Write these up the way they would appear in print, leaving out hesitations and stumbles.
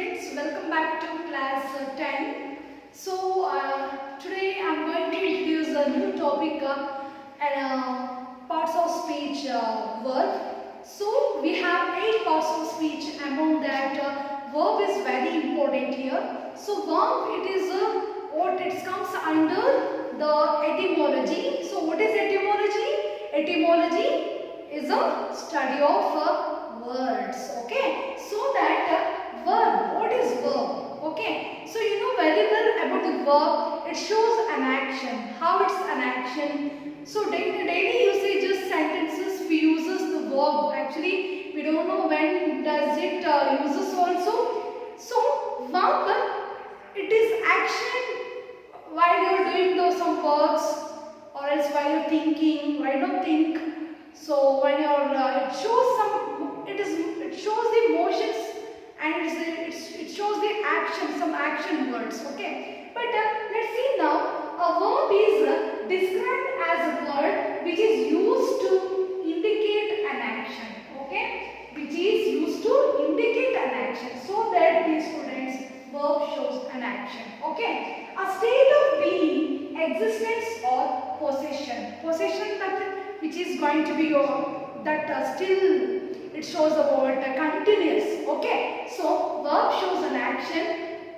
students, welcome back to class 10. Today I am going to introduce a new topic parts of speech verb. So we have 8 parts of speech. Among that verb is very important here. So verb, it is what it comes under the etymology. So what is etymology? Etymology is a study of words. Okay, so that verb, what is verb? Okay, so you know very well about the verb. It shows an action, how it's an action. So daily usages sentences we uses the verb. Actually we don't know when does it uses also. So verb, it is action while you are doing some works, or else while you are thinking, while you don't think. So when you are it shows some, it shows the motions, and it shows the action, some action words. Okay, but let's see now. A verb is described as a word which is used to indicate an action. Okay, which is used to indicate an action. So that these students, verb shows an action. Okay, a state of being, existence, or possession. Possession, that which is going to be your still. It shows the word continuous. Okay, so verb shows an action,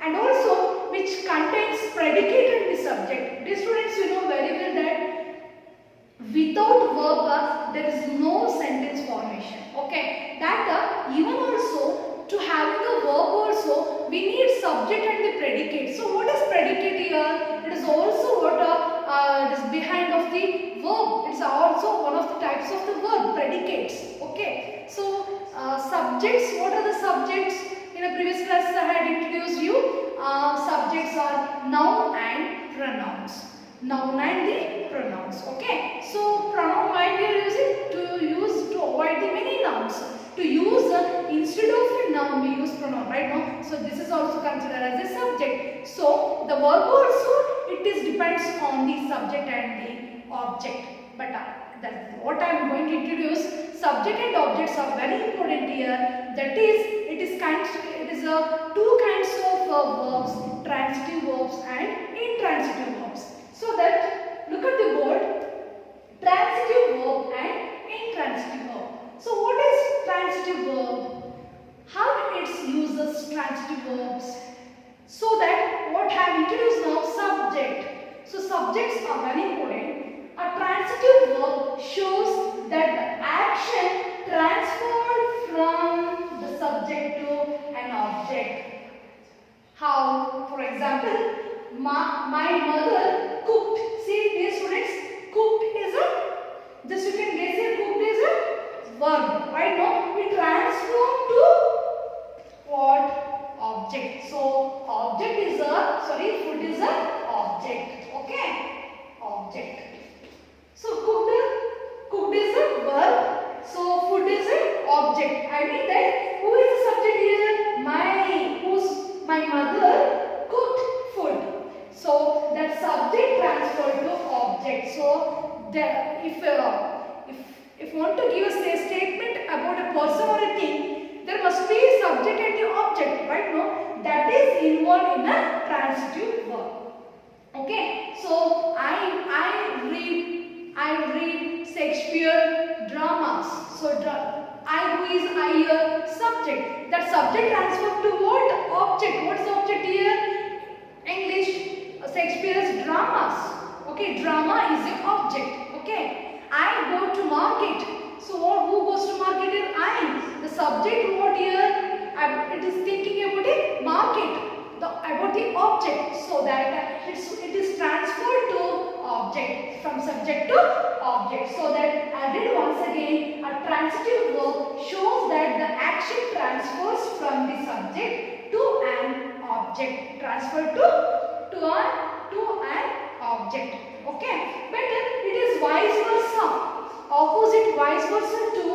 and also which contains predicate and the subject. These students, you know very well that without verb there is no sentence formation. Okay, that even also to having a verb also we need subject and the predicate. So what is predicate here? It is also what it is behind of the verb. It's also one of the types of the verb, predicates. Okay, so subjects, what are the subjects? In a previous class I had introduced you. Subjects are noun and pronouns. Noun and the pronouns. Okay, so pronoun why we are using to avoid the many nouns. To use instead of a noun we use pronoun, right now. So this is also considered as a subject. So the verb also depends on the subject and the object. But that's what I am going to introduce. Subject and objects are very important here. That is, it is two kinds of verbs, transitive verbs and intransitive verbs. So that, look at the board, transitive verb and intransitive verb. So what is transitive verb? How it uses transitive verbs? So that what I have introduced now, subject. So subjects are very important. A transitive verb shows that the action transferred from the subject to an object. How? For example, my mother cooked. See, these students, cooked is a, just you can guess here, cooked is a verb. Right now, we transform to what? Object. So, object is food is a object. Okay? Object. So, cooked is a verb. So, food is an object. I mean that, who is the subject here? My mother cooked food. So, that subject transferred to object. So, if you want to give a statement about a person or a thing, there must be a subject and the object, right? No, that is involved in a transitive verb. Okay, so I read Shakespeare dramas. So who is I subject. That subject transferred to what? Object. What is the object here? English, Shakespeare's dramas. Okay, drama is the object. Okay, I go to market. So who goes to market here? I. The subject what here? It is thinking about a market. About the object. So that it is transferred to object, from subject to object. So that I did once again, a transitive verb shows that the action transfers from the subject to an object. Transferred to an object. Okay, but it is vice versa. Opposite vice versa to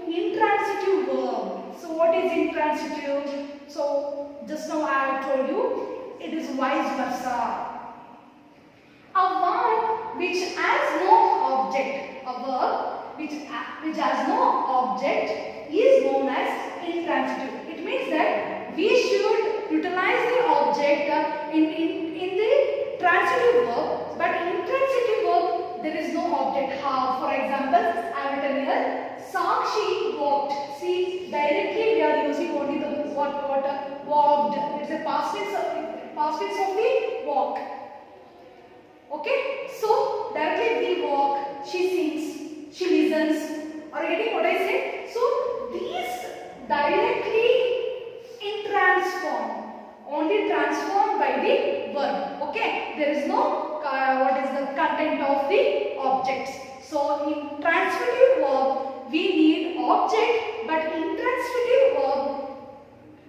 intransitive verb. So what is intransitive? So just now I have told you, it is vice versa. A verb which has no object, a verb which has no object is known as intransitive. It means that we should examples I have written here. Sakshi walked. See, directly we are using only the what walked. It's a past tense of the walk. Okay, so directly we walk. She sings. She listens. Are you getting what I said? So these directly in transform, only transformed by the verb. Okay, there is no what is the content of the objects. So in transitive verb we need object, but in transitive verb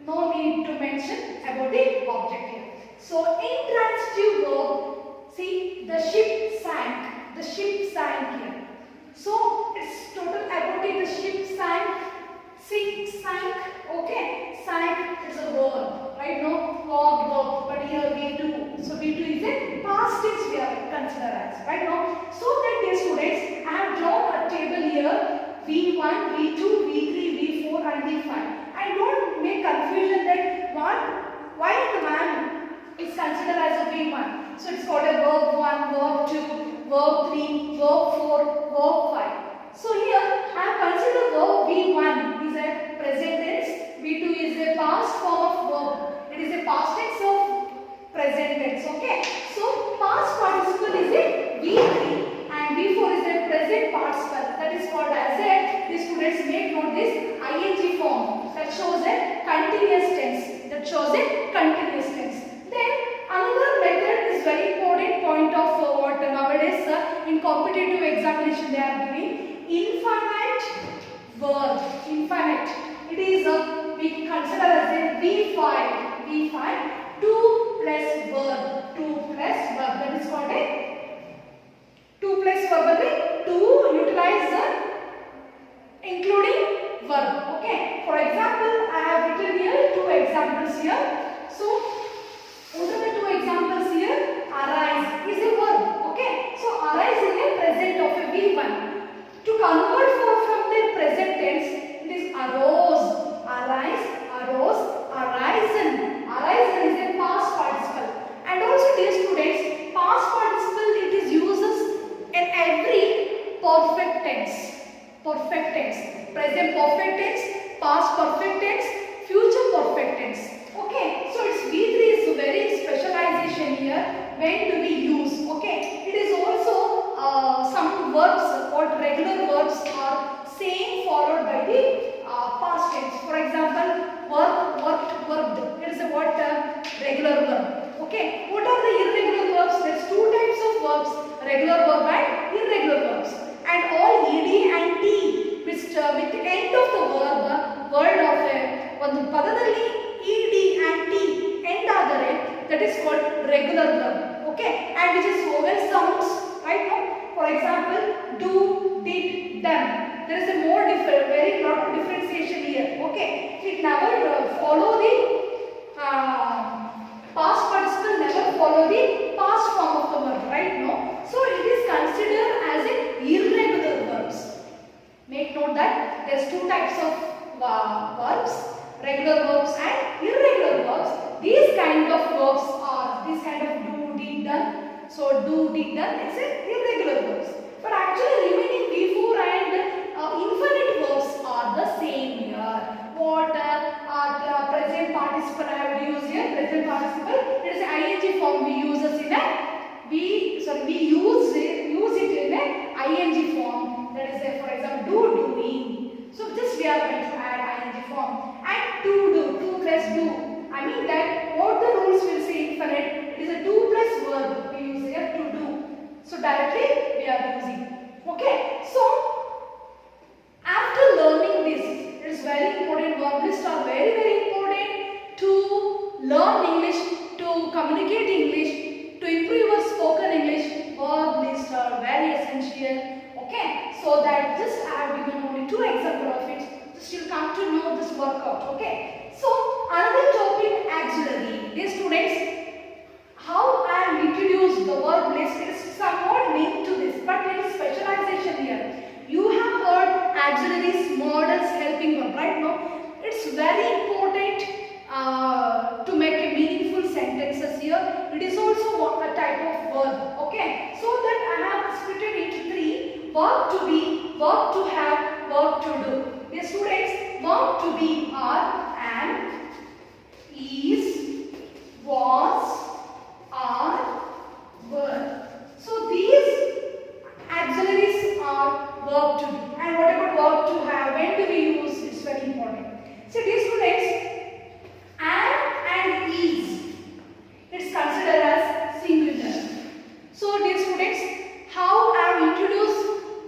no need to mention about the object here. So in transitive verb, see, the ship sank. The ship sank here. So it's total about it. The ship sank. Sink, sank. Okay. Sank is a verb. Right now, walked verb. But here V2. So V2 is a past tense we are considered as. Right now. So that dear students, I have drawn a table here. V1, V2, V3, V4 and V5. I don't make confusion that why the man is considered as a V1. So it's called a verb 1, verb 2, verb 3, verb 4, verb 5. So here I have considered verb V1 is a present tense, V2 is a past form of verb. It is a past tense of present tense. Okay. So past participle is a V3 and V4 is a present participle. That is called as a, the students may note this ing form that shows a continuous tense. That shows a continuous tense. Then another method is very important point of what nowadays in competitive examination they are giving. Infinite verb. Infinite. It is we consider as a V5. V5. 2 plus verb. 2 plus verb. That is called a 2 plus verb. 2 utilize including verb. Okay. For example, I have written here 2 examples here. So what are the 2 examples here? Arise is a verb. Okay. So arise is a present of a V1. To convert from the present tense, it is arose, arise, arose, arisen. Arisen is a past participle. And also dear students, past participle it is uses in every perfect tense. Perfect tense. Present perfect tense, past perfect tense, future perfect tense. Okay, so it's V3 is very specialization here. When do we use? Okay, it is also some verbs or regular verbs are same followed by the past tense. For example, work, worked, worked. It is a what regular verb. Okay, what are the irregular verbs? There is 2 types of verbs: regular verb and irregular verbs. And all ed and t with the end of the verb, word of ಒಂದು ಪದದಲ್ಲಿ ed and t end ಆದರೆ that is called regular verb. Okay, and which is vowel sounds. Right now, for example, do, did, done. There is a more different, very lot of differentiation here. Okay, it never follow the past participle, never follow the past form of the verb. Right now, so it is considered as a irregular verbs. Make note that there is 2 types of verbs: regular verbs and irregular verbs. These kind of verbs are this kind of do, did, done. So do, did, done, it's a irregular verbs. But actually remaining V4 and infinite verbs are the same here. What present participle I have used here? Present participle, it is ing form we use in a we use it in a ing form. That is for example do, doing. So just we are going to add ing form. And to do, 2 plus do. I mean that what the rules will say infinite. It is a 2 plus verb we use here to do. So directly we are using. Okay. So after learning this, it is very important. Verb lists are very important to learn English, to communicate English, to improve your spoken English. Verb lists are very essential. Okay. So that just I have given only 2 examples of it. Just you'll come to know this workout. Okay. So another topic, auxiliary. Dear students, how I have introduced the verb list is somewhat linked to this, but there is specialization here. You have heard auxiliaries, modals, helping verb. Right now, it's very important to make a meaningful sentences here. It is also a type of verb. Okay. So that I have split it into 3: verb to be, verb to have, verb to do. Dear students, verb to be are am, is, was, are, were. So these auxiliaries are verb to be. And what about verb to have? When do we use? It's very important. So dear students, am and is, it's considered as singular. So dear students, how I have introduced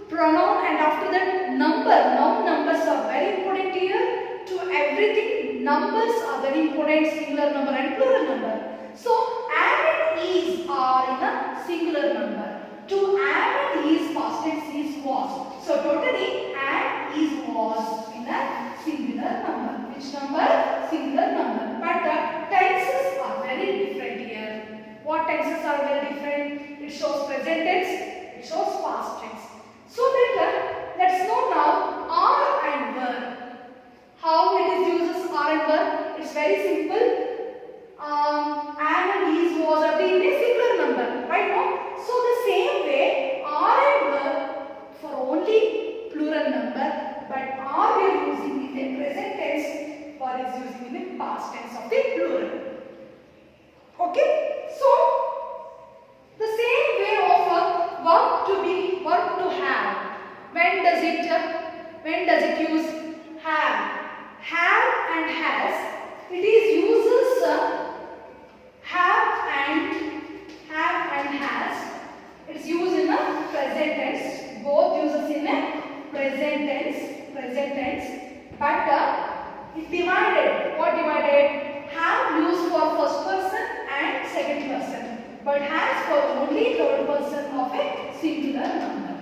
pronoun and after that number. Now numbers are very important here. To everything, numbers are very important, singular number and plural number. So am and is are in a singular number. To am and is past tense is was. So totally am, is, was in a singular number. Which number? Singular number. But the tenses are very different here. What tenses are very different? It shows present tense, it shows past tense. So let's know now are and were. How it is used as are and were? It's very simple. Am and is, was are in a singular number, right now? So the same way are and were for only plural number, but are we are using in the present tense, were is using in the past tense of the plural. Okay? So the same way of verb to be, verb to have. When does it use have? Have and has. It is uses have and has. It's used in a present tense. Both uses in a present tense. But it divided. What divided? Have used for first person and second person, but has for only third person of a singular number.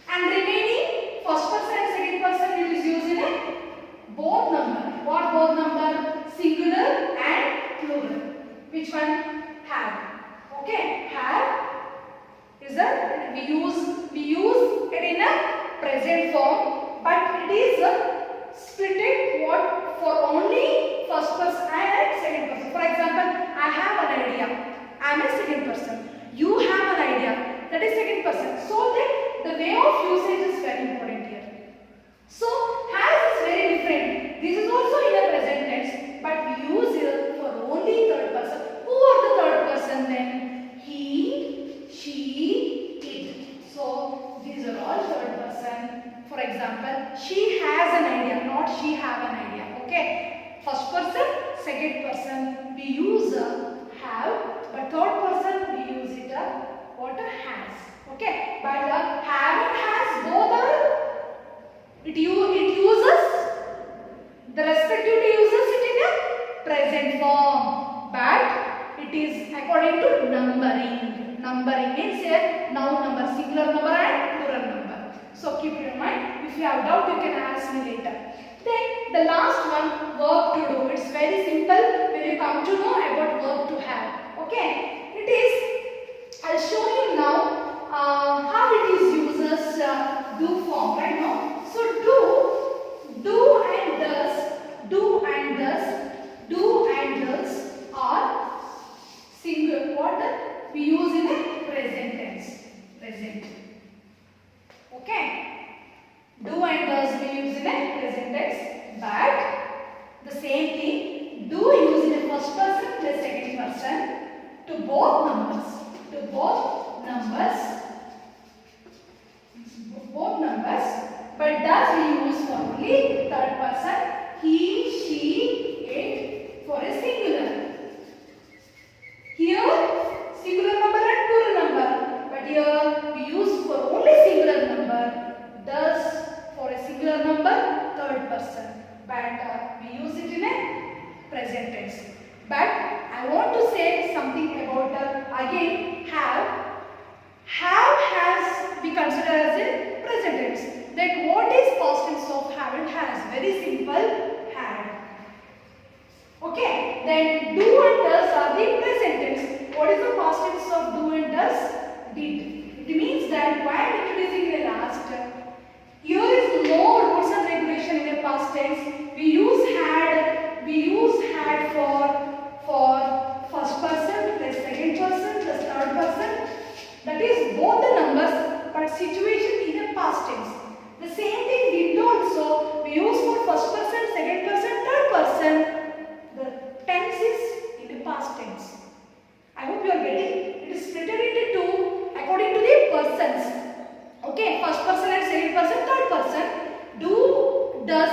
And remaining first person and second person, it is used in a both number. What both number? Singular and plural. Which one? Have. Okay, have is a we use it in a present form, but it is splitted what for only first person and second person. For example, I have an idea. I am a second person. You have an idea. That is second person. So that the way of usage is very important here. So has is very different. This is also in a present tense, but we use it for only third person. Who are the third person then? He, she, it. So these are all third person. For example, she has an idea, not she have an idea. Okay. First person, second person, we use have, but third person we use it what has. Okay. But have and has both are it uses the respective uses it in a present form, but it is according to numbering. Numbering means a noun number, singular number and plural number. So keep it in mind. If you have doubt, you can ask me later. Then the last one, verb to do. It's very simple when you come to know about verb to have. Okay, it is. I'll show you now how it is uses do form right now. So do and does are single. What we use in a present tense. Present. Okay. Do and does we use in a present tense, but the same thing. Do use in a first person plus second person to both numbers. But does we use for only third person, he, she, it for a singular. Here singular number and plural number, but here we use for only singular number. Does for a singular number, third person, but we use it in a present tense. But I want to say something about again have. Have has we consider as a present tense. Then what is past tense of have and has? Very simple, had. Okay. Then do and does are the present tense. What is the past tense of do and does? Did. It means that while introducing the last, here is no rules and regulation in the past tense. We use had for first person plus second person plus third person. That is both the numbers, but situation in the past tense.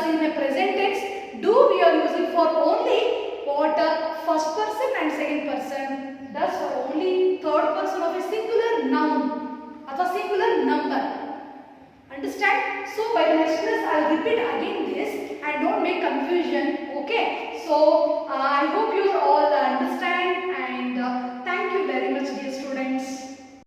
plus in a present tense, do we are using for only what first person and second person. Thus for only third person of a singular noun or singular number. Understand? So by the next class I will repeat again this and don't make confusion. Okay. So I hope you all understand.